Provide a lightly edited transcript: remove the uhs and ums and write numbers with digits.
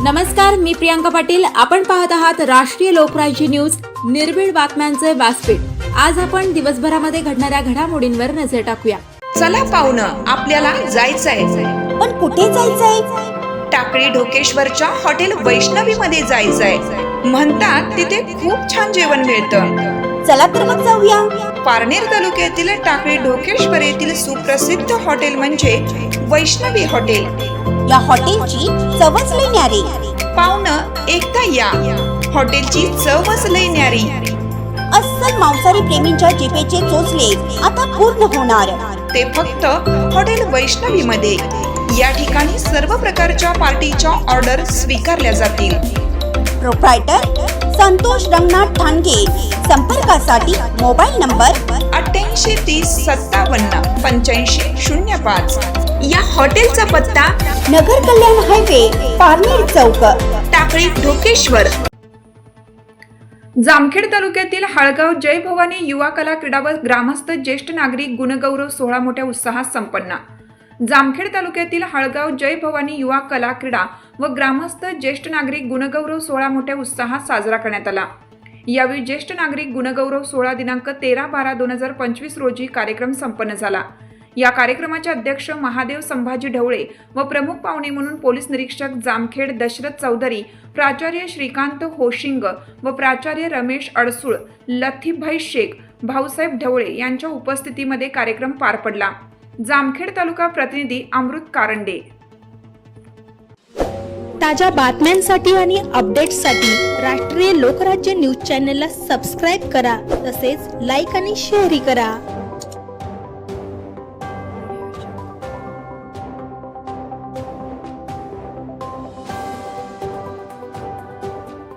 नमस्कार, मी प्रियांका पाटील. आपण पाहत आहात राष्ट्रीय लोकराज्य न्यूज, निर्भीड बातम्यांचे व्यासपीठ. आज आपण दिवसभरामध्ये घडणाऱ्या घडामोडींवर नजर टाकूया. चला पाहुणं, आपल्याला जायचंय. पण कुठे जायचंय? टाकळी ढोकेश्वरच्या हॉटेल वैष्णवी मध्ये जायचंय. म्हणतात तिथे खूप छान जेवण मिळतं. चला तर मग जाऊया. पारनेर तालुक्यातील टाकळी ढोकेश्वर येथील सुप्रसिद्ध हॉटेल म्हणजे वैष्णवी हॉटेल. या हॉटेलची चवच लई न्यारी. पाहुणं, एकदा या. हॉटेलची चवच लई न्यारी. अस्सल मांसाहारी प्रेमींच्या जिभेचे चोचले आता पूर्ण होणार. ते फक्त हॉटेल वैष्णवी मध्ये. या ठिकाणी सर्व प्रकारच्या पार्टीच्या ऑर्डर स्वीकारल्या जातील. प्रोप्रायटर संतोष रंगनाथ ठाणगे. संपर्कासाठी मोबाईल नंबर 8830578505. या हॉटेलचा पत्ता नगर कल्याण हायवे, पारनेर चौक, टाकळी ढोकेश्वर. जामखेड तालुक्यातील हाळगाव जय भवानी युवा कला क्रीडा व ग्रामस्थ ज्येष्ठ नागरिक गुणगौरव सोहळा मोठ्या उत्साहात संपन्न. जामखेड तालुक्यातील हाळगाव जय भवानी युवा कला क्रीडा व ग्रामस्थ ज्येष्ठ नागरिक गुणगौरव सोहळा मोठ्या उत्साहात साजरा करण्यात आला. यावेळी ज्येष्ठ नागरिक गुणगौरव सोहळा दिनांक 13/12/2025 रोजी कार्यक्रम संपन्न झाला. या कार्यक्रमाचे अध्यक्ष महादेव संभाजी ढवळे व प्रमुख पाहुणे म्हणून पोलीस निरीक्षक जामखेड दशरथ चौधरी, प्राचार्य श्रीकांत होशिंग व प्राचार्य रमेश अडसूळ, लतीफभाई शेख, भाऊसाहेब ढवळे यांच्या उपस्थितीमध्ये कार्यक्रम पार पडला. जामखेड तालुका प्रतिनिधी अमृत कारंडे. ताज्या बातम्यांसाठी आणि अपडेट्ससाठी राष्ट्रीय लोकराज्य न्यूज चॅनलला सबस्क्राईब करा. तसेच लाईक आणि शेअरही करा.